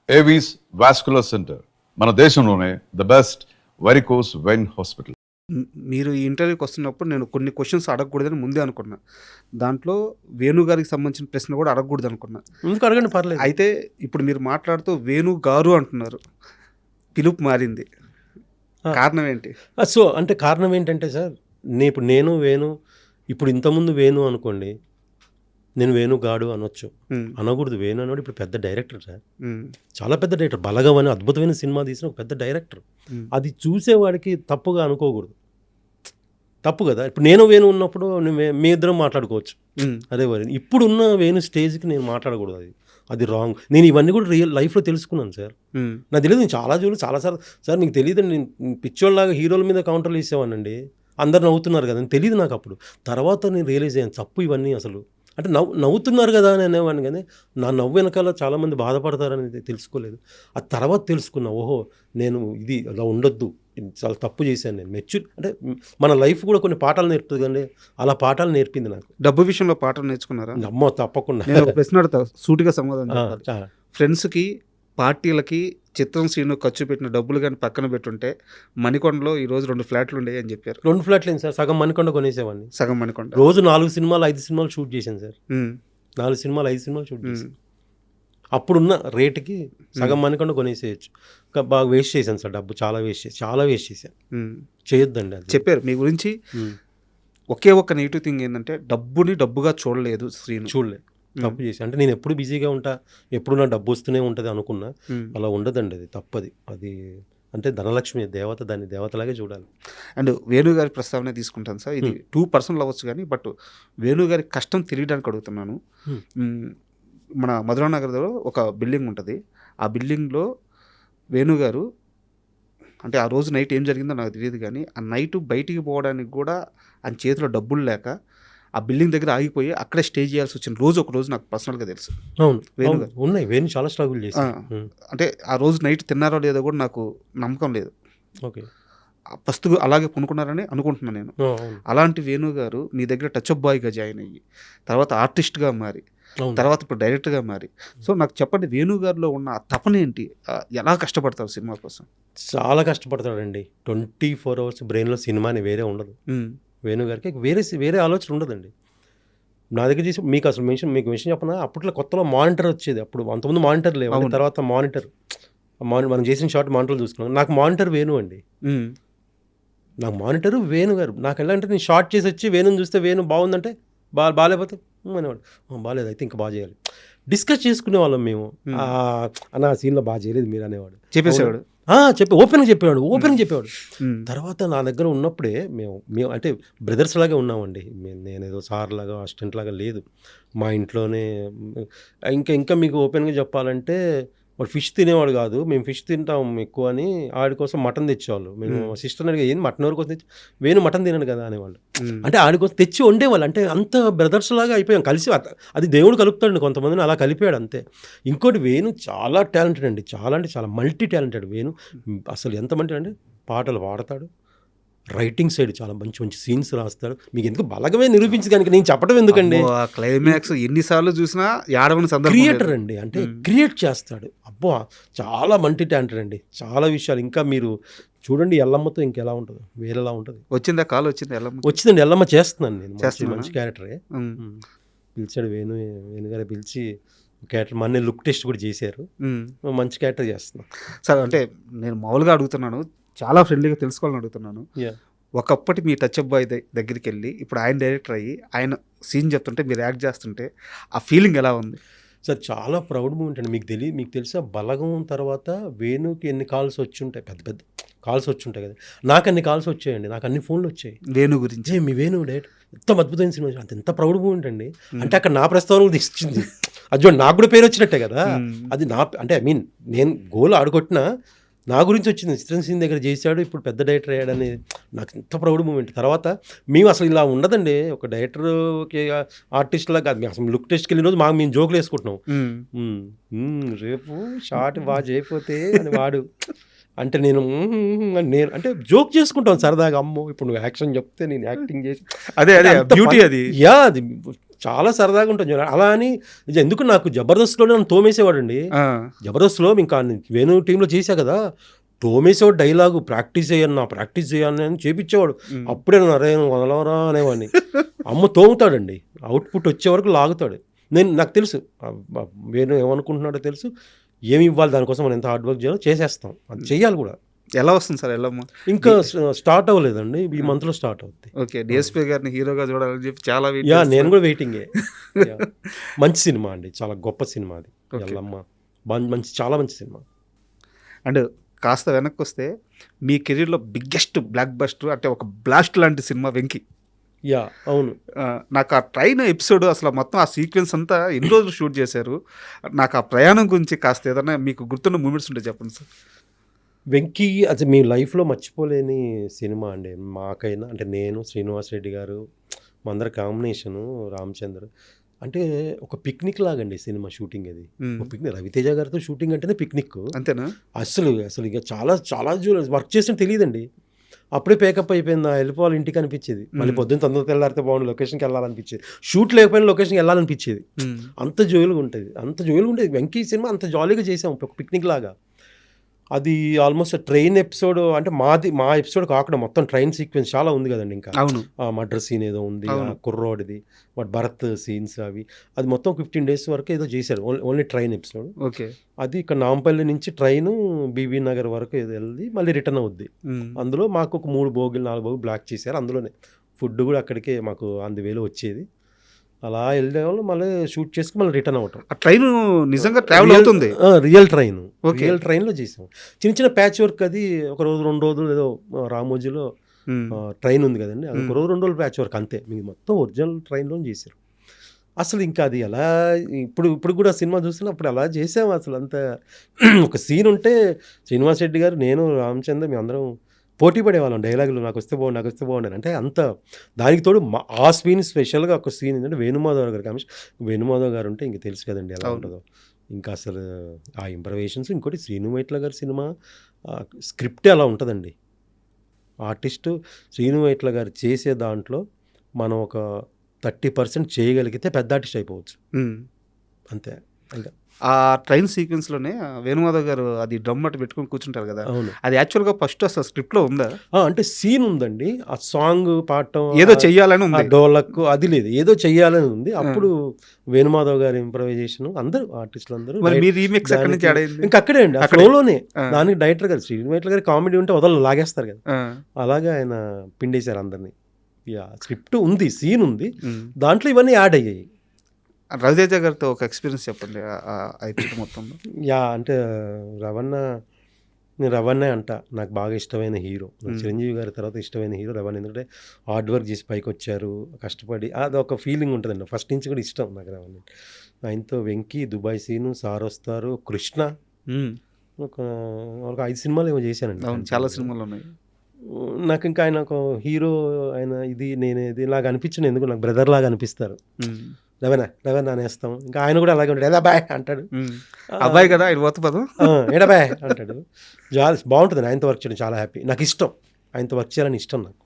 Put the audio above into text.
Avis vascular centre మన దేశంలోనే the best varicose vein hospital. మీరు ఈ ఇంటర్వ్యూకి వస్తున్నప్పుడు నేను కొన్ని క్వశ్చన్స్ అడగకూడదని ముందే అనుకున్నా. దాంట్లో వేణు గారికి సంబంధించిన ప్రశ్న కూడా అడగకూడదు అనుకున్నా. ఎందుకు అడగండి, పర్లేదు. అయితే ఇప్పుడు మీరు మాట్లాడుతూ వేణు గారు అంటున్నారు, పిలుపు మారింది, కారణం ఏంటి? సో అంటే కారణం ఏంటంటే సార్, నేను వేణు, ఇప్పుడు ఇంతకుముందు వేణు అనుకోండి, నేను వేణు గాడు అనొచ్చు, అనకూడదు. వేణు అన్నాడు ఇప్పుడు పెద్ద డైరెక్టర్ సార్, చాలా పెద్ద డైరెక్టర్. బలగం అని అద్భుతమైన సినిమా తీసిన ఒక పెద్ద డైరెక్టర్. అది చూసేవాడికి తప్పుగా అనుకోకూడదు, తప్పు కదా. ఇప్పుడు నేను వేణు ఉన్నప్పుడు మీ ఇద్దరం మాట్లాడుకోవచ్చు, అదే మరి ఇప్పుడున్న వేణు స్టేజ్కి నేను మాట్లాడకూడదు, అది రాంగ్. నేను ఇవన్నీ కూడా రియల్ లైఫ్లో తెలుసుకున్నాను సార్. నాకు తెలియదు, నేను చాలాసార్లు సార్ మీకు తెలియదు, నేను పిచ్చోళ్ళలాగా హీరోల మీద కౌంటర్లు వేసేవానండి, అందరు నవ్వుతున్నారు కదా అని తెలియదు నాకు. అప్పుడు తర్వాత నేను రియలైజ్ అయ్యాను తప్పు ఇవన్నీ అసలు. అంటే నవ్వుతున్నారు కదా అని అనేవాడిని, కానీ నా నవ్వు వెనకాల చాలామంది బాధపడతారని తెలుసుకోలేదు. ఆ తర్వాత తెలుసుకున్నా, ఓహో నేను ఇది అలా ఉండొద్దు, చాలా తప్పు చేశాను నేను. అంటే మన లైఫ్ కూడా కొన్ని పాఠాలు నేర్పుతుంది కానీ అలా పాఠాలు నేర్పింది నాకు. డబ్బు విషయంలో పాఠం నేర్చుకున్నారా? అమ్మో తప్పకుండా. నేను ఒక ప్రశ్న అడుగుతా, సూటిగా సమాధానం. ఫ్రెండ్స్కి పార్టీలకి చిత్రం శ్రీను ఖర్చు పెట్టిన డబ్బులు కానీ పక్కన పెట్టుంటే మణికొండలో ఈరోజు 2 ఫ్లాట్లు ఉండేవి అని చెప్పారు. 2 ఫ్లాట్లు ఏంటి సార్, సగం మణికొండ కొనేసేవాడిని. సగం మణికొండ. రోజు 4 సినిమాలు 5 సినిమాలు షూట్ చేశాను సార్. 4 సినిమాలు 5 సినిమాలు షూట్ చేశాను. అప్పుడున్న రేటుకి సగం మణికొండ కొనేసేయచ్చు. బాగా వేస్ట్ చేశాను సార్, డబ్బు చాలా వేస్ట్ చేశాను. చేయొద్దండి అది. చెప్పారు మీ గురించి ఒకే ఒక్క నెగిటివ్ థింగ్ ఏంటంటే డబ్బుని డబ్బుగా చూడలేదు శ్రీను. చూడలేదు, తప్పు చేసి. అంటే నేను ఎప్పుడు బిజీగా ఉంటా, ఎప్పుడు నా డబ్బు వస్తూనే ఉంటుంది అనుకున్నా. అలా ఉండదండి, అది తప్పది. అది అంటే ధనలక్ష్మి దేవత, దాన్ని దేవతలాగే చూడాలి. అండ్ వేణు గారి ప్రస్తావన తీసుకుంటాను సార్, ఇది 2% అవ్వచ్చు కానీ, బట్ వేణు గారి కష్టం తెలియడానికి అడుగుతున్నాను. మన మధురానగర్లో ఒక బిల్డింగ్ ఉంటుంది, ఆ బిల్డింగ్లో వేణు గారు, అంటే ఆ రోజు నైట్ ఏం జరిగిందో నాకు తెలియదు కానీ, ఆ నైట్ బయటికి పోవడానికి కూడా ఆయన చేతిలో డబ్బులు లేక ఆ బిల్డింగ్ దగ్గర ఆగిపోయి అక్కడే స్టే చేయాల్సి వచ్చిన రోజు ఒక రోజు నాకు పర్సనల్గా తెలుసు. అవును, వేణు గారు ఉన్నాయి, వేణు చాలా స్ట్రగుల్ చేసి. అంటే ఆ రోజు నైట్ తిన్నారో లేదో కూడా నాకు నమ్మకం లేదు. ఓకే, ఫస్ట్ అలాగే కొనుక్కున్నారని అనుకుంటున్నాను నేను. అలాంటి వేణు గారు మీ దగ్గర టచ్ అప్ బాయ్గా జాయిన్ అయ్యి, తర్వాత ఆర్టిస్ట్గా మారి, తర్వాత ఇప్పుడు డైరెక్టర్గా మారి, సో నాకు చెప్పండి, వేణు గారిలో ఉన్న ఆ తపన ఏంటి? ఎలా కష్టపడతారు సినిమా కోసం? చాలా కష్టపడతాడండి. 24 hours బ్రెయిన్లో సినిమా అని వేరే ఉండదు. వేణు గారికి వేరే ఆలోచన ఉండదండి. నా దగ్గర చేసి మీకు అసలు మీకు విషయం చెప్పనా, అప్పట్లో కొత్తలో మానిటర్ వచ్చేది. అప్పుడు అంతకుముందు మానిటర్ లేవు, తర్వాత మానిటర్ మనం చేసిన షార్ట్ మానిటర్లు చూసుకున్నాం. నాకు మానిటర్ వేణు అండి, నాకు మానిటరు వేణు గారు. నాకు ఎలా అంటే నేను షార్ట్ చేసి వచ్చి వేణుని చూస్తే వేణు బాగుందంటే బాగాలేకపోతే అనేవాడు, బాగాలేదు అయితే ఇంకా బాగా చేయాలి. డిస్కస్ చేసుకునే వాళ్ళం మేము. అన్న సీన్లో బాగా చేయలేదు మీరు అనేవాడు, చెప్పేసేవాడు. ఓపెన్గా చెప్పేవాడు. తర్వాత నా దగ్గర ఉన్నప్పుడే మేము అంటే బ్రదర్స్ లాగా ఉన్నామండి. నేనేదో సార్ లాగా అసిస్టెంట్ లాగా లేదు, మా ఇంట్లోనే. ఇంకా మీకు ఓపెన్గా చెప్పాలంటే, వాడు ఫిష్ తినేవాడు కాదు, మేము ఫిష్ తింటాం ఎక్కువ అని ఆడి కోసం మటన్ తెచ్చేవాళ్ళు. మేము సిస్టర్ అడిగా, ఏంది మటన్ ఎవరి కోసం తెచ్చి, వేణు మటన్ తినడు కదా అనేవాళ్ళు. అంటే ఆడి కోసం తెచ్చి వండేవాళ్ళు. అంటే అంత బ్రదర్స్ లాగా అయిపోయాం కలిసి. అది దేవుడు కలుపుతాడు కొంతమందిని, అలా కలిపాడు అంతే. ఇంకోటి వేణు చాలా టాలెంటెడ్ అండి, చాలా అంటే చాలా మల్టీ టాలెంటెడ్ వేణు. అసలు ఎంత మల్టీ అంటే పాటలు పాడతాడు, రైటింగ్ సైడ్ చాలా మంచి సీన్స్ రాస్తాడు. మీకు ఎందుకు బలగమే నిరూపించడానికి నేను చెప్పడం ఎందుకండి, క్లైమాక్స్ ఎన్నిసార్లు చూసినా యాడవని సందర్భం. క్రియేటర్ అండి, అంటే క్రియేట్ చేస్తాడు. అబ్బో చాలా మల్టీ టాలెంటెడ్ అండి, చాలా విషయాలు. ఇంకా మీరు చూడండి ఎల్లమ్మతో ఇంకెలా ఉంటుంది, వేరేలా ఉంటుంది. వచ్చిందా కాల్? వచ్చిందండి, ఎల్లమ్మ చేస్తున్నాను నేను. మంచి క్యారెక్టరే పిలిచాడు వేణు గారు, పిలిచి క్యారెక్టర్ మన లుక్ టెస్ట్ కూడా చేశారు. మంచి క్యారెక్టర్ చేస్తున్నాను సార్. అంటే నేను మామూలుగా అడుగుతున్నాను, చాలా ఫ్రెండ్లీగా తెలుసుకోవాలని అడుగుతున్నాను. ఒకప్పటి మీ టచ్ అప్ బాయ్ దగ్గరికి వెళ్ళి ఇప్పుడు ఆయన డైరెక్టర్ అయ్యి ఆయన సీన్ చెప్తుంటే మీరు యాక్ట్ చేస్తుంటే ఆ ఫీలింగ్ ఎలా ఉంది సార్? చాలా ప్రౌడ్ మూమెంట్ అండి. మీకు తెలుసా, బలగం తర్వాత వేణుకి ఎన్ని కాల్స్ వచ్చి ఉంటాయి, పెద్ద కాల్స్ వచ్చి ఉంటాయి కదా. నాకు అన్ని కాల్స్ వచ్చాయండి, నాకు అన్ని ఫోన్లు వచ్చాయి వేణు గురించి. మీ వేణు డైరెక్ట్ ఎంత అద్భుతమైన సినిమా, అంత ఎంత ప్రౌడ్ మూమెంట్ అండి. అంటే అక్కడ నా ప్రస్తావన కూడా ఇచ్చింది, అది నాకు కూడా పేరు వచ్చినట్టే కదా. అది అంటే నేను గోల్ ఆడుకొట్టినా నా గురించి వచ్చింది. చిత్రం సీన్ దగ్గర చేశాడు, ఇప్పుడు పెద్ద డైరెక్టర్ అయ్యాడని నాకు ఎంత ప్రౌడ్ మూమెంట్. తర్వాత మేము అసలు ఇలా ఉండదండి, ఒక డైరెక్టర్కి ఆర్టిస్ట్లా కాదు. మేము అసలు లుక్ టెస్ట్కి వెళ్ళిన రోజు మేము జోకులు వేసుకుంటున్నాం, రేపు షార్ట్ బాగా చేయకపోతే అని వాడు అంటే నేను అంటే జోక్ చేసుకుంటాను సరదాగా. అమ్మో ఇప్పుడు నువ్వు యాక్షన్ చెప్తే నేను యాక్టింగ్ చేసి, అదే బ్యూటీ అది. అది చాలా సరదాగా ఉంటుంది చూడండి. అలా అని ఇది ఎందుకు నాకు జబర్దస్త్లోనే నన్ను తోమేసేవాడండి. జబర్దస్త్లో ఇంకా వేణు టీంలో చేశా కదా, తోమేసేవాడు డైలాగు ప్రాక్టీస్ చేయను అని చేపించేవాడు. అప్పుడే నన్ను అరే నువ్వు వదలవరా అనేవాడిని. అమ్మ తోముతాడండి, అవుట్పుట్ వచ్చే వరకు లాగుతాడు. నాకు తెలుసు వేణు ఏమనుకుంటున్నాడో తెలుసు, ఏమి ఇవ్వాలి దానికోసం మనం ఎంత హార్డ్ వర్క్ చేయాలో చేసేస్తాం, అది చెయ్యాలి కూడా. ఎలా వస్తుంది సార్ ఎల్లమ్మ? ఇంకా స్టార్ట్ అవ్వలేదండి, ఈ మంత్లో స్టార్ట్ అవుతుంది. ఓకే, డిఎస్పీ గారిని హీరోగా చూడాలని చెప్పి చాలా నేను కూడా వెయిటింగే. మంచి సినిమా అండి, చాలా గొప్ప సినిమా అది ఎల్లమ్మ, మంచి చాలా మంచి సినిమా. అండ్ కాస్త వెనక్కి వస్తే మీ కెరీర్లో బిగ్గెస్ట్ బ్లాక్ బస్టర్ అంటే ఒక బ్లాస్ట్ లాంటి సినిమా వెంకీ. అవును. నాకు ఆ ట్రైన్ ఎపిసోడ్ అసలు మొత్తం ఆ సీక్వెన్స్ అంతా ఎన్ని రోజులు షూట్ చేశారు, నాకు ఆ ప్రయాణం గురించి కాస్త ఏదైనా మీకు గుర్తున్న మూమెంట్స్ ఉంటే చెప్పండి సార్. వెంకీ అది మీ లైఫ్లో మర్చిపోలేని సినిమా అండి. మాకైనా అంటే నేను, శ్రీనివాస్ రెడ్డి గారు, మా అందరి కాంబినేషను, రామచంద్ర, అంటే ఒక పిక్నిక్ లాగండి సినిమా షూటింగ్. అది ఒక పిక్నిక్, రవితేజ గారితో షూటింగ్ అంటేనే పిక్నిక్. అంతేనా? అసలు ఇక చాలా చాలా వర్క్ చేసిన తెలియదండి. అప్పుడే పేకప్ అయిపోయింది, వెళ్ళిపోవాలి ఇంటికి అనిపించేది. మళ్ళీ పొద్దున్న తొందరగా తెల్లారితే బాగుండు, లొకేషన్కి వెళ్ళాలనిపించేది. షూట్ లేకపోయినా లొకేషన్కి వెళ్ళాలనిపించేది. అంత జోలుగా ఉంటుంది వెంకీ సినిమా. అంత జాలీగా చేసాం, ఒక పిక్నిక్ లాగా. అది ఆల్మోస్ట్ ట్రైన్ ఎపిసోడ్ అంటే మా ఎపిసోడ్ కాకుండా మొత్తం ట్రైన్ సీక్వెన్స్ చాలా ఉంది కదండి. ఇంకా అవును, మర్డర్ సీన్ ఏదో ఉంది, కుర్రోడిది, వాటి భరత్ సీన్స్ అవి, అది మొత్తం 15 days వరకు ఏదో చేశారు, ఓన్లీ ట్రైన్ ఎపిసోడ్. ఓకే, అది ఇక్కడ నాంపల్లి నుంచి ట్రైన్ బీబీ నగర్ వరకు ఏదో వెళ్ళి మళ్ళీ రిటర్న్ అవుద్ది. అందులో మాకు ఒక 3 బోగీలు 4 బోగీలు బ్లాక్ చేశారు. అందులోనే ఫుడ్ కూడా అక్కడికే మాకు 1,000 వచ్చేది. అలా వెళ్ళే వాళ్ళు మళ్ళీ షూట్ చేసుకుని మళ్ళీ రిటర్న్ అవటం. ఆ ట్రైన్ నిజంగా ట్రావెల్ అవుతుంది, రియల్ ట్రైన్లో చేసాం. చిన్న ప్యాచ్ వర్క్, అది ఒక రోజు 2 రోజులు ఏదో రామోజీలో ట్రైన్ ఉంది కదండి, అది ఒక రోజు 2 రోజులు ప్యాచ్ వర్క్ అంతే. మీకు మొత్తం ఒరిజినల్ ట్రైన్లో చేశారు. అసలు ఇంకా అది ఎలా ఇప్పుడు కూడా సినిమా చూస్తున్నా అప్పుడు అలా చేసాము. అసలు అంత ఒక సీన్ ఉంటే శ్రీనివాస్ రెడ్డి గారు, నేను, రామచంద్ర, మేము అందరం పోటీ పడేవాళ్ళం డైలాగులు, నాకు వస్తే బాగుండు అంటే. అంత దానికి తోడు ఆ సీన్ స్పెషల్గా ఒక సీన్ ఏంటంటే వేణుమాధవ్ గారు కామెంట్స్. వేణుమాధవ్ గారు ఉంటే ఇంక తెలుసు కదండి ఎలా ఉంటుందో. ఇంకా అసలు ఆ ఇంప్రవేషన్స్. ఇంకోటి శ్రీను వైట్ల గారి సినిమా స్క్రిప్టే అలా ఉంటుందండి. ఆర్టిస్టు శ్రీను వైట్ల గారు చేసే దాంట్లో మనం ఒక 30% చేయగలిగితే పెద్ద ఆర్టిస్ట్ అయిపోవచ్చు అంతే. ఇంకా ఆ ట్రైన్ సీక్వెన్స్లోనే వేణుమాధవ్ గారు అది డ్రమ్ అట్టు పెట్టుకుని కూర్చుంటారు కదా, అవును, అది యాక్చువల్గా ఫస్ట్ అసలు స్క్రిప్ట్లో ఉందా? అంటే సీన్ ఉందండి, ఆ సాంగ్ పాడటం ఏదో చెయ్యాలని ఉంది, డోలక్ అది లేదు, ఏదో చెయ్యాలని ఉంది. అప్పుడు వేణుమాధవ్ గారి ఇంప్రవైజేషన్, అందరూ ఆర్టిస్టులు అందరూ. ఇంకా అక్కడే అండి, ఆ ఫ్లోలోనే. దానికి డైరెక్టర్ గారు శ్రీనివాట్ల గారి కామెడీ ఉంటే వదలు లాగేస్తారు కదా, అలాగే ఆయన పిండేశారు అందరినీ. స్క్రిప్ట్ ఉంది, సీన్ ఉంది, దాంట్లో ఇవన్నీ యాడ్ అయ్యాయి. రవితేజ గారితో ఒక ఎక్స్పీరియన్స్ చెప్పండి మొత్తంలో. అంటే నేను రవణే అంట, నాకు బాగా ఇష్టమైన హీరో. చిరంజీవి గారి తర్వాత ఇష్టమైన హీరో రవణ్. ఎందుకంటే హార్డ్ వర్క్ చేసి పైకి వచ్చారు, కష్టపడి, అదొక ఫీలింగ్ ఉంటుందండి. ఫస్ట్ నుంచి కూడా ఇష్టం నాకు రవణ్. ఆయనతో వెంకీ, దుబాయ్ సీను, సార్ వస్తారు, కృష్ణ, ఒక 5 సినిమాలు ఏమో చేశానండి. చాలా సినిమాలు ఉన్నాయి. నాకు ఇంకా ఆయన ఒక హీరో, ఆయన ఇది లాగా అనిపించింది. ఎందుకు నాకు బ్రదర్ లాగా అనిపిస్తారు. రవణ అనేస్తాం. ఇంకా ఆయన కూడా అలాగే ఉంటాడు, ఎడాబాయ్ అంటాడు. అబ్బాయి కదా ఆయన పోత పదం, ఎడాబాయ్ అంటాడు. బాగుంటుంది ఆయనతో వర్క్ చేయడం, చాలా హ్యాపీ. నాకు ఇష్టం ఆయనతో వర్క్ చేయాలని ఇష్టం నాకు.